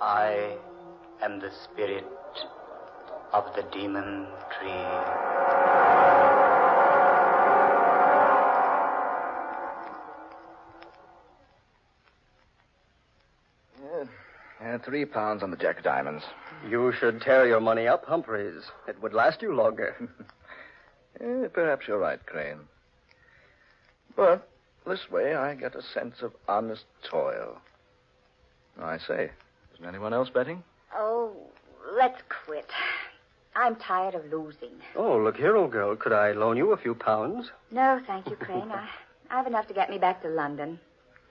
I am the spirit of the demon tree. £3 on the Jack of Diamonds. You should tear your money up, Humphreys. It would last you longer. Perhaps you're right, Crane. But this way I get a sense of honest toil. I say, isn't anyone else betting? Oh, let's quit. I'm tired of losing. Oh, look here, old girl. Could I loan you a few pounds? No, thank you, Crane. I have enough to get me back to London.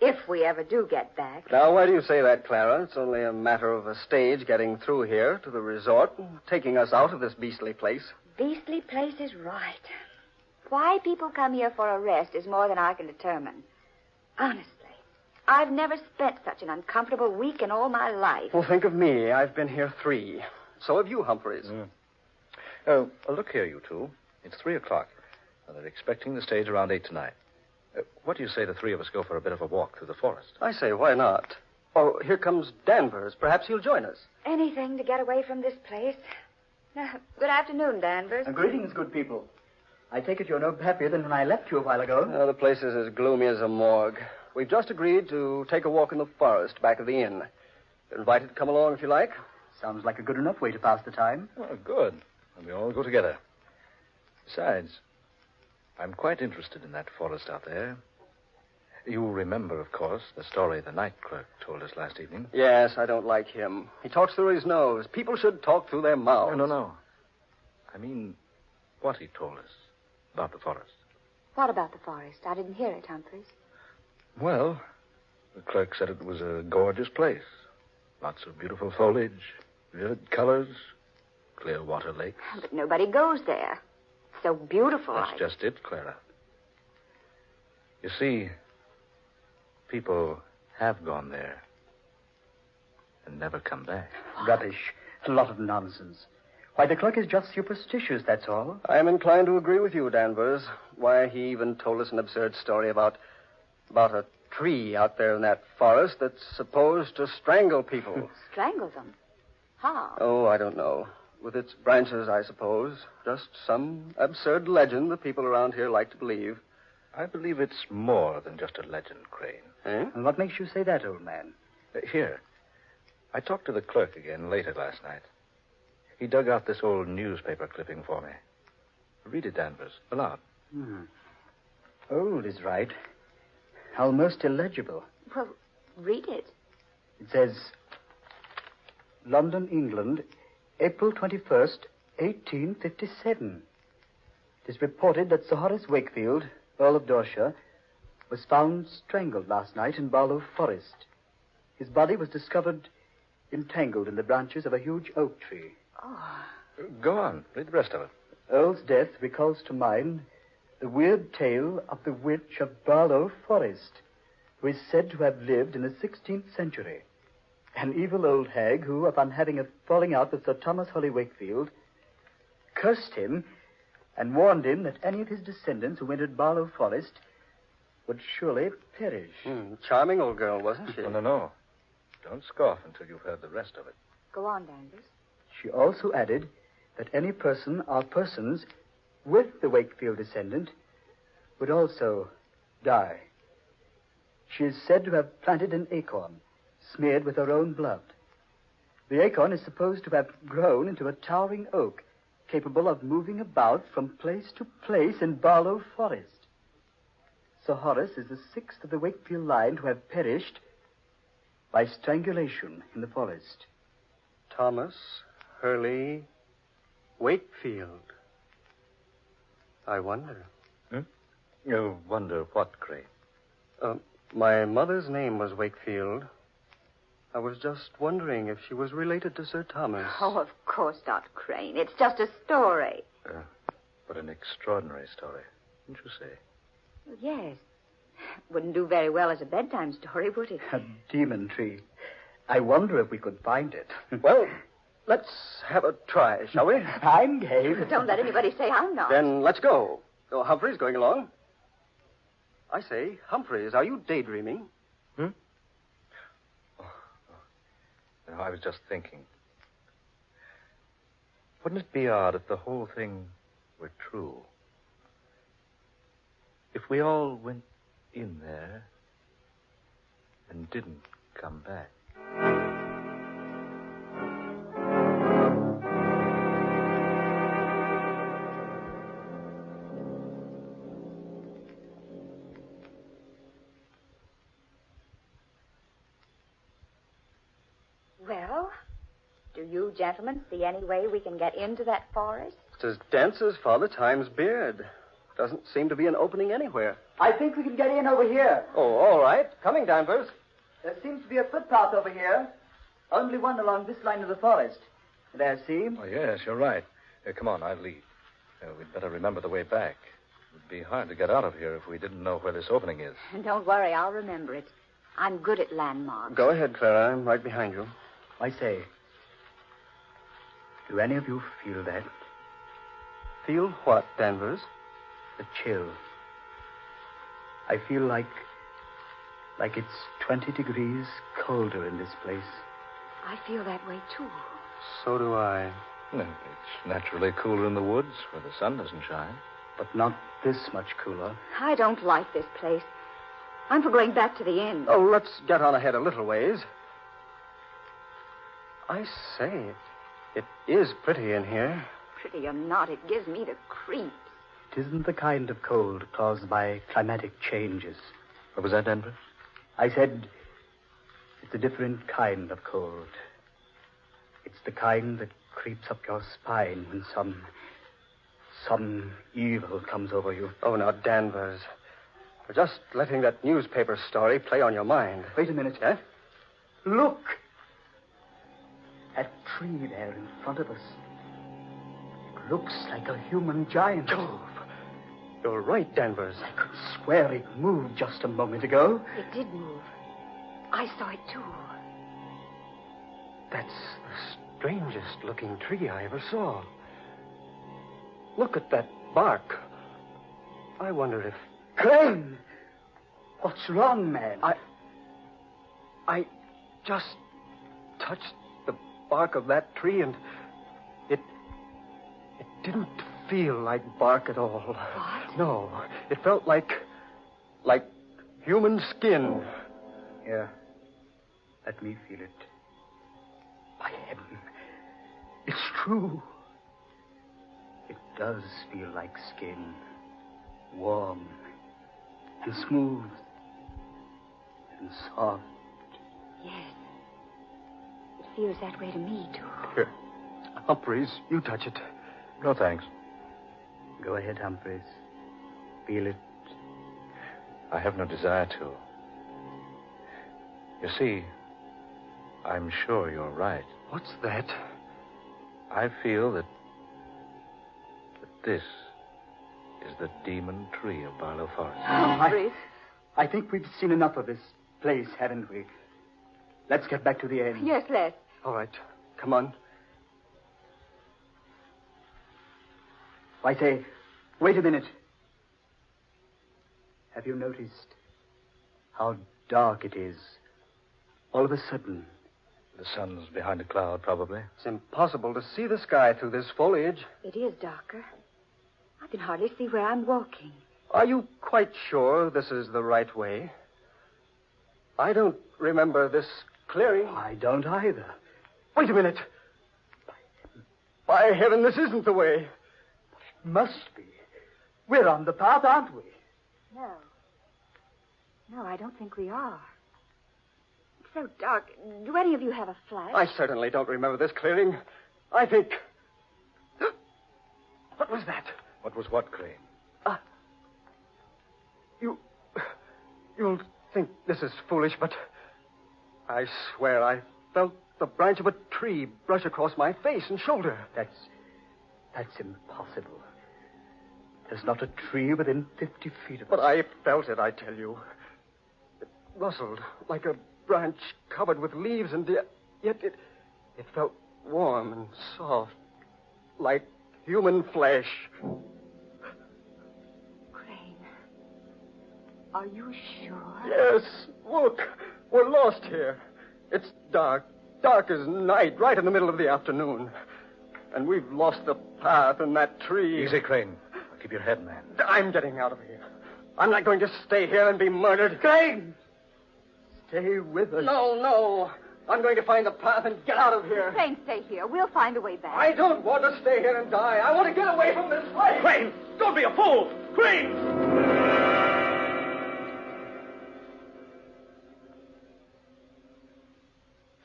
If we ever do get back. Now, why do you say that, Clara? It's only a matter of a stage getting through here to the resort and taking us out of this beastly place. Beastly place is right. Why people come here for a rest is more than I can determine. Honestly, I've never spent such an uncomfortable week in all my life. Well, think of me. I've been here 3. So have you, Humphreys. Oh, look here, you two. It's 3:00. They're expecting the stage around 8 tonight. What do you say the 3 of us go for a bit of a walk through the forest? I say, why not? Oh, here comes Danvers. Perhaps he'll join us. Anything to get away from this place. Good afternoon, Danvers. Greetings, good people. I take it you're no happier than when I left you a while ago. The place is as gloomy as a morgue. We've just agreed to take a walk in the forest back of the inn. You're invited to come along if you like. Sounds like a good enough way to pass the time. Oh, good. And we all go together. Besides, I'm quite interested in that forest out there. You remember, of course, the story the night clerk told us last evening. Yes, I don't like him. He talks through his nose. People should talk through their mouths. No. I mean, what he told us about the forest. What about the forest? I didn't hear it, Humphreys. Well, the clerk said it was a gorgeous place. Lots of beautiful foliage, vivid colors, clear water lakes. But nobody goes there. So beautiful. That's just it, Clara. You see, people have gone there and never come back. Rubbish. A lot of nonsense. Why, the clerk is just superstitious, that's all. I am inclined to agree with you, Danvers. Why, he even told us an absurd story about a tree out there in that forest that's supposed to strangle people. Strangle them? How? Oh, I don't know. With its branches, I suppose. Just some absurd legend the people around here like to believe. I believe it's more than just a legend, Crane. Eh? And what makes you say that, old man? Here. I talked to the clerk again later last night. He dug out this old newspaper clipping for me. Read it, Danvers, aloud. Old is right. Almost illegible. Well, read it. It says, London, England, April 21st, 1857. It is reported that Sir Horace Wakefield, Earl of Dorset, was found strangled last night in Barlow Forest. His body was discovered entangled in the branches of a huge oak tree. Go on. Read the rest of it. Earl's death recalls to mind the weird tale of the witch of Barlow Forest, who is said to have lived in the 16th century. An evil old hag who, upon having a falling out with Sir Thomas Holly Wakefield, cursed him and warned him that any of his descendants who entered Barlow Forest would surely perish. Charming old girl, wasn't she? No. Don't scoff until you've heard the rest of it. Go on, Danvers. She also added that any person or persons with the Wakefield descendant would also die. She is said to have planted an acorn smeared with her own blood. The acorn is supposed to have grown into a towering oak capable of moving about from place to place in Barlow Forest. Sir Horace is the 6th of the Wakefield line to have perished by strangulation in the forest. Thomas Hurley Wakefield. I wonder. You wonder what, Crane? My mother's name was Wakefield. I was just wondering if she was related to Sir Thomas. Oh, of course not, Crane. It's just a story. What an extraordinary story, wouldn't you say? Yes. Wouldn't do very well as a bedtime story, would it? A demon tree. I wonder if we could find it. Well, let's have a try, shall we? I'm game. Don't let anybody say I'm not. Then let's go. Oh, Humphrey's going along. I say, Humphreys, are you daydreaming? No, I was just thinking. Wouldn't it be odd if the whole thing were true? If we all went in there and didn't come back. Well, do you gentlemen see any way we can get into that forest? It's as dense as Father Time's beard. Doesn't seem to be an opening anywhere. I think we can get in over here. Oh, all right. Coming, Danvers. There seems to be a footpath over here. Only one along this line of the forest. There, see? Oh, yes, you're right. Come on, I'll lead. We'd better remember the way back. It would be hard to get out of here if we didn't know where this opening is. Don't worry, I'll remember it. I'm good at landmarks. Go ahead, Clara. I'm right behind you. I say, do any of you feel that? Feel what, Danvers? The chill. I feel like it's 20 degrees colder in this place. I feel that way, too. So do I. No, it's naturally cooler in the woods where the sun doesn't shine. But not this much cooler. I don't like this place. I'm for going back to the inn. Oh, let's get on ahead a little ways. I say, it is pretty in here. Pretty or not, it gives me the creeps. It isn't the kind of cold caused by climatic changes. What was that, Denver? I said it's a different kind of cold. It's the kind that creeps up your spine when some evil comes over you. Oh, now, Danvers. You're just letting that newspaper story play on your mind. Wait a minute. Eh? Look! That tree there in front of us. It looks like a human giant. Jove! You're right, Danvers. I could swear it moved just a moment ago. It did move. I saw it, too. That's the strangest looking tree I ever saw. Look at that bark. I wonder if... Crane! What's wrong, man? I just touched the bark of that tree and it didn't feel like bark at all. What? No, it felt like human skin. Here, let me feel it. By heaven, it's true. It does feel like skin. Warm and smooth and soft. Yes. It feels that way to me, too. Here, Humphreys, you touch it. No, thanks. Go ahead, Humphreys. Feel it. I have no desire to. You see, I'm sure you're right. What's that? I feel that this is the demon tree of Barlow Forest. Humphreys. I think we've seen enough of this place, haven't we? Let's get back to the inn. Yes, let's. All right, come on. I say, wait a minute. Have you noticed how dark it is? All of a sudden. The sun's behind a cloud, probably. It's impossible to see the sky through this foliage. It is darker. I can hardly see where I'm walking. Are you quite sure this is the right way? I don't remember this clearing. I don't either. Wait a minute. By heaven, this isn't the way. Must be. We're on the path, aren't we? No. No, I don't think we are. It's so dark. Do any of you have a flash? I certainly don't remember this clearing. I think... What was that? What was what, Crane? You'll think this is foolish, but I swear I felt the branch of a tree brush across my face and shoulder. That's impossible. There's not a tree within 50 feet of us. But I felt it, I tell you. It rustled like a branch covered with leaves, and yet it felt warm and soft, like human flesh. Crane, are you sure? Yes, look, we're lost here. It's dark as night, right in the middle of the afternoon. And we've lost the path in that tree. Easy, Crane. Keep your head, man. I'm getting out of here. I'm not going to stay here and be murdered. Crane! Stay with us. No. I'm going to find the path and get out of here. Crane, stay here. We'll find a way back. I don't want to stay here and die. I want to get away from this place. Crane, don't be a fool! Crane!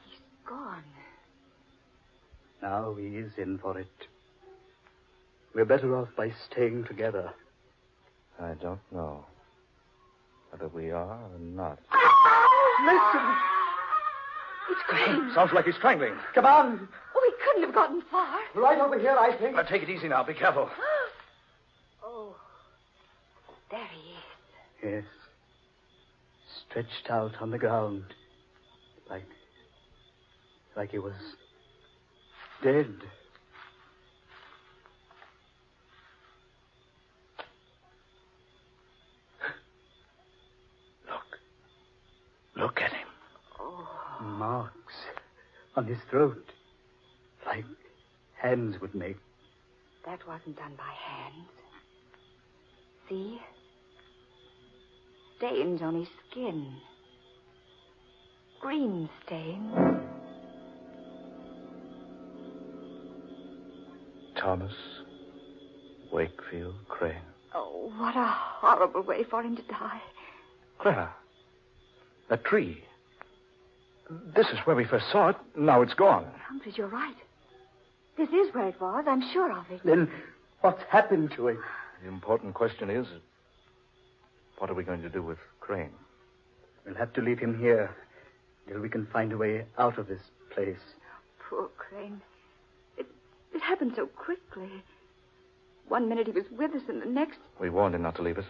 He's gone. Now he is in for it. We're better off by staying together. I don't know whether we are or not. Listen. It's Crane. Sounds like he's strangling. Come on. Oh, he couldn't have gotten far. Right over here, I think. Now, take it easy now. Be careful. Oh, there he is. Yes. Stretched out on the ground. Like he was dead. Look at him. Marks on his throat. Like hands would make. That wasn't done by hands. See? Stains on his skin. Green stains. Thomas Wakefield Crane. Oh, what a horrible way for him to die. Clara, that tree. This is where we first saw it. Now it's gone. Humphreys, you're right. This is where it was. I'm sure of it. Then what's happened to it? The important question is, what are we going to do with Crane? We'll have to leave him here till we can find a way out of this place. Poor Crane. It happened so quickly. One minute he was with us, and the next... We warned him not to leave us.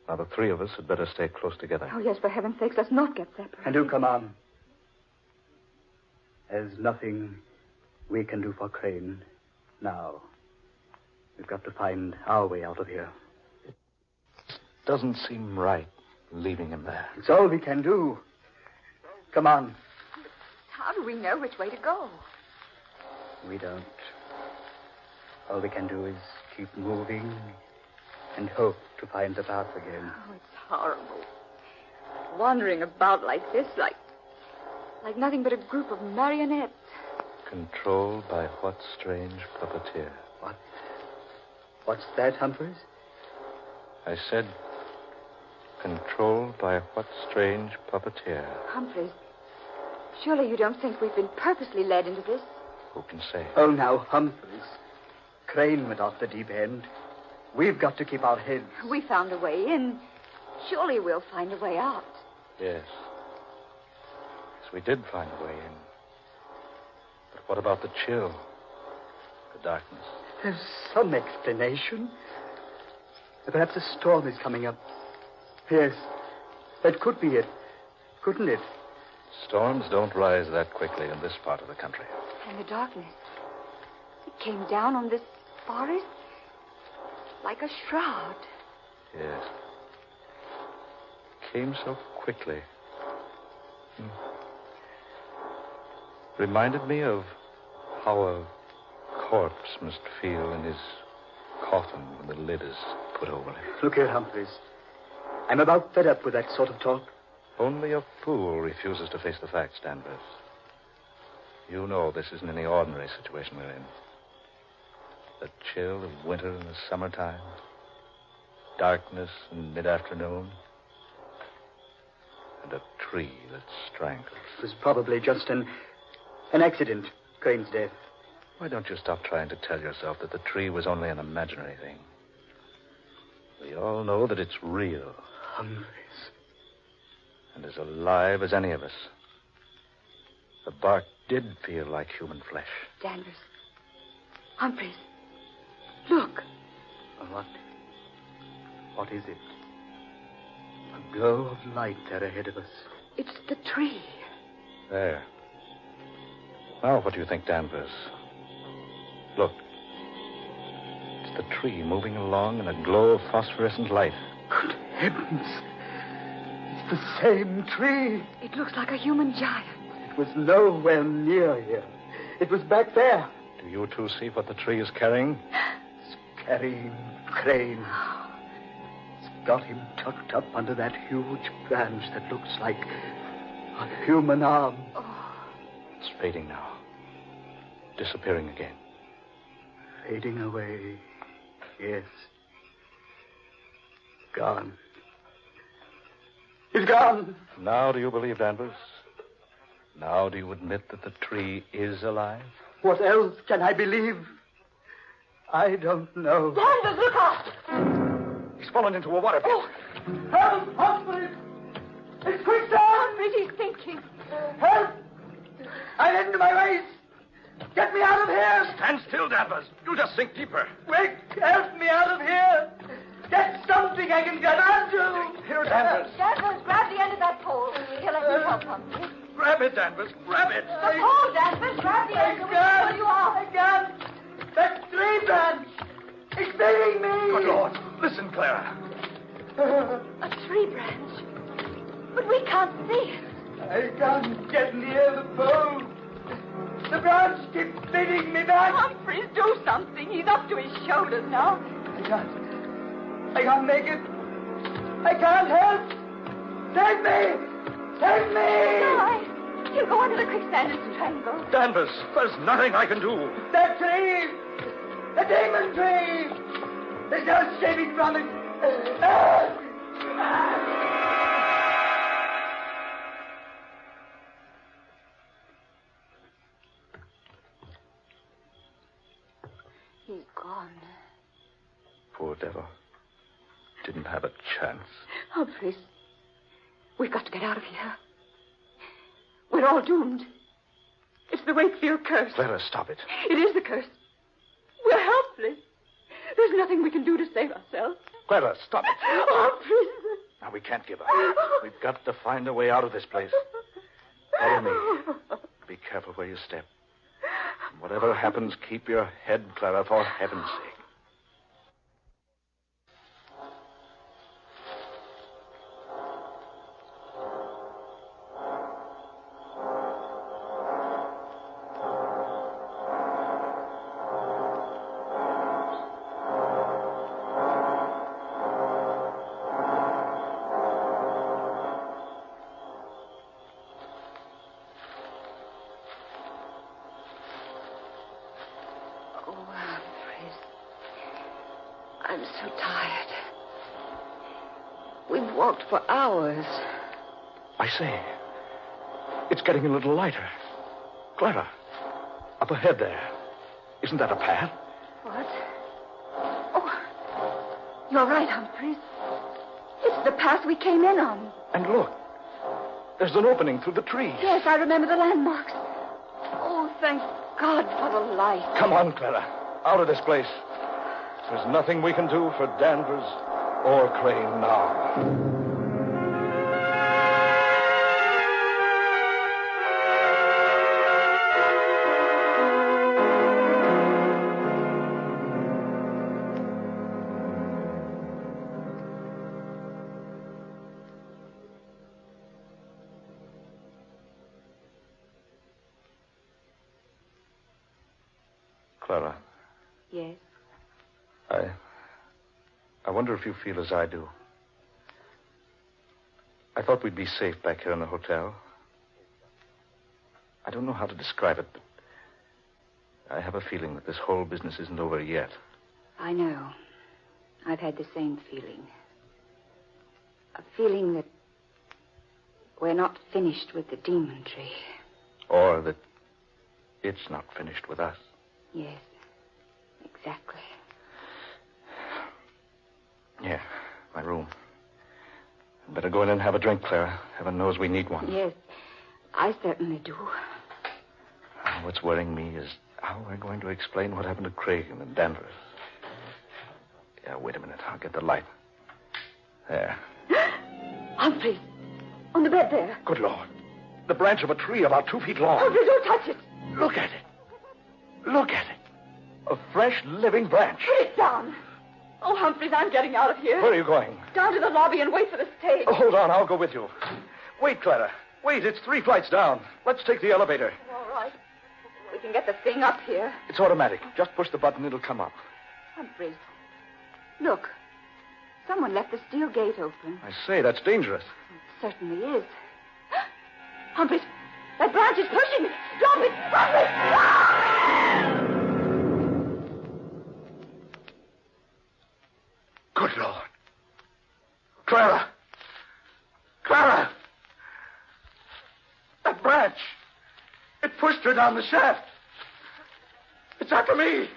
Now, the three of us had better stay close together. Oh, yes, for heaven's sakes, let's not get separated. And do come on. There's nothing we can do for Crane now. We've got to find our way out of here. It doesn't seem right leaving him there. It's all we can do. Come on. How do we know which way to go? We don't. All we can do is keep moving and hope to find the path again. Oh, it's horrible. Wandering about like this, like nothing but a group of marionettes. Controlled by what strange puppeteer? What's that, Humphreys? I said, controlled by what strange puppeteer? Humphreys, surely you don't think we've been purposely led into this? Who can say? Oh, now, Humphreys. Crane went off the deep end. We've got to keep our heads. We found a way in. Surely we'll find a way out. Yes. Yes, we did find a way in. But what about the chill? The darkness? There's some explanation. Perhaps a storm is coming up. Yes, that could be it. Couldn't it? Storms don't rise that quickly in this part of the country. And the darkness. It came down on this forest like a shroud. Yes. Came so quickly. Reminded me of how a corpse must feel in his coffin when the lid is put over him. Look here, Humphreys. I'm about fed up with that sort of talk. Only a fool refuses to face the facts, Danvers. You know this isn't any ordinary situation we're in. The chill of winter in the summertime. Darkness in mid-afternoon. And a tree that strangles. It was probably just an accident, Crane's death. Why don't you stop trying to tell yourself that the tree was only an imaginary thing? We all know that it's real. Humphreys. And as alive as any of us. The bark did feel like human flesh. Danvers. Humphreys. Look. What is it? A glow of light there ahead of us. It's the tree. There. Now, what do you think, Danvers? Look. It's the tree moving along in a glow of phosphorescent light. Good heavens. It's the same tree. It looks like a human giant. It was nowhere near here. It was back there. Do you two see what the tree is carrying? It's carrying Crane. It's got him tucked up under that huge branch that looks like a human arm. It's fading now. Disappearing again. Fading away. Yes. Gone. He's gone. Now do you believe, Danvers? Now do you admit that the tree is alive? What else can I believe? I don't know. Danvers, look out! He's fallen into a water pit. Help! Humphrey! It's quicksand! Humphrey, he's sinking. Help! I'm into my waist! Get me out of here! Stand still, Danvers. You'll just sink deeper. Quick! Help me out of here! Get something I can get onto! Here, Danvers. Danvers, grab the end of that pole. Here, let me help Humphrey. Grab it, Danvers. Grab it. The pole, Danvers. Grab the end. We'll pull you off. I can't! That tree branch! It's beating me! Good Lord. Listen, Clara. A tree branch. But we can't see it. I can't get near the pole. The branch keeps beating me back. Humphreys, do something. He's up to his shoulders now. I can't make it. I can't help. Save me! Save me! No, he'll go under the quicksand and strangle. Danvers, there's nothing I can do. That tree! The demon tree! There's no escaping from it. He's gone. Poor devil. Didn't have a chance. Humphreys, we've got to get out of here. We're all doomed. It's the Wakefield curse. Clara, stop it. It is the curse. We're helpless. There's nothing we can do to save ourselves. Clara, stop it. Humphreys. Now, we can't give up. We've got to find a way out of this place. Follow me. Be careful where you step. Whatever happens, keep your head, Clara, for heaven's sake. I'm so tired. We've walked for hours. I say, it's getting a little lighter. Clara, up ahead there. Isn't that a path? What? Oh, you're right, Humphreys. It's the path we came in on. And look, there's an opening through the trees. Yes, I remember the landmarks. Oh, thank God for the light. Come on, Clara. Out of this place. There's nothing we can do for Danvers or Crane now. Clara. Yes? I wonder if you feel as I do. I thought we'd be safe back here in the hotel. I don't know how to describe it, but I have a feeling that this whole business isn't over yet. I know. I've had the same feeling. A feeling that we're not finished with the demon tree. Or that it's not finished with us. Yes, exactly. Yeah, my room. I'd better go in and have a drink, Clara. Heaven knows we need one. Yes, I certainly do. What's worrying me is how we're going to explain what happened to Craig and Danvers. Yeah, wait a minute. I'll get the light. There. Humphreys, on the bed there. Good Lord. The branch of a tree about 2 feet long. Humphreys, don't touch it. Look at it. Look at it. A fresh, living branch. Put it down. Oh, Humphreys, I'm getting out of here. Where are you going? Down to the lobby and wait for the stage. Oh, hold on. I'll go with you. Wait, Clara. Wait, it's 3 flights down. Let's take the elevator. All right. We can get the thing up here. It's automatic. Just push the button, it'll come up. Humphreys, look. Someone left the steel gate open. I say, that's dangerous. It certainly is. Humphreys, that branch is pushing me. Stop it! Humphreys! Ah! Good Lord. Clara! Clara! That branch! It pushed her down the shaft. It's after me.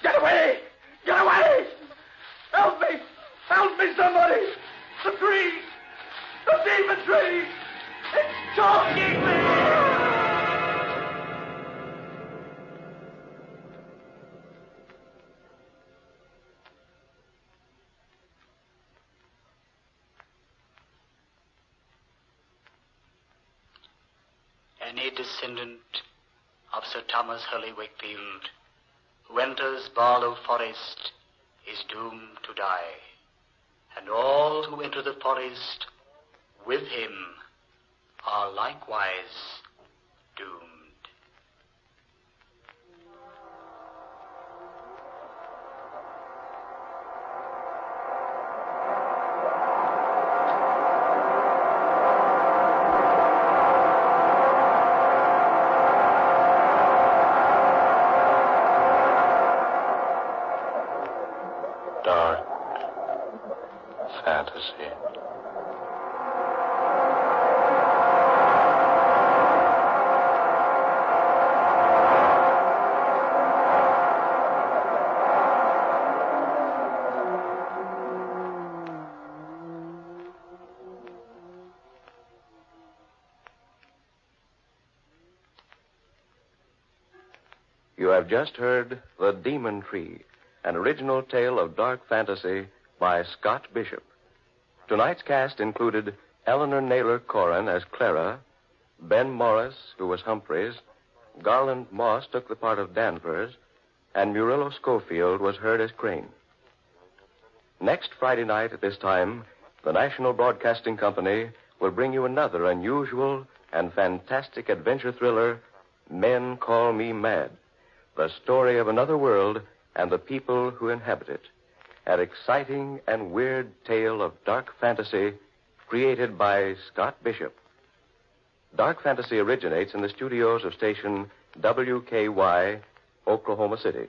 Get away! Get away! Help me! Help me, somebody! The tree! The demon tree! It's choking me! Any descendant of Sir Thomas Hurley Wakefield who enters Barlow Forest is doomed to die, and all who enter the forest with him are likewise doomed. Dark fantasy. You have just heard The Demon Tree, an original tale of dark fantasy by Scott Bishop. Tonight's cast included Eleanor Naylor Corrin as Clara, Ben Morris, who was Humphreys, Garland Moss took the part of Danvers, and Murillo Schofield was heard as Crane. Next Friday night at this time, the National Broadcasting Company will bring you another unusual and fantastic adventure thriller, Men Call Me Mad, the story of another world and the people who inhabit it. An exciting and weird tale of dark fantasy created by Scott Bishop. Dark fantasy originates in the studios of station WKY, Oklahoma City.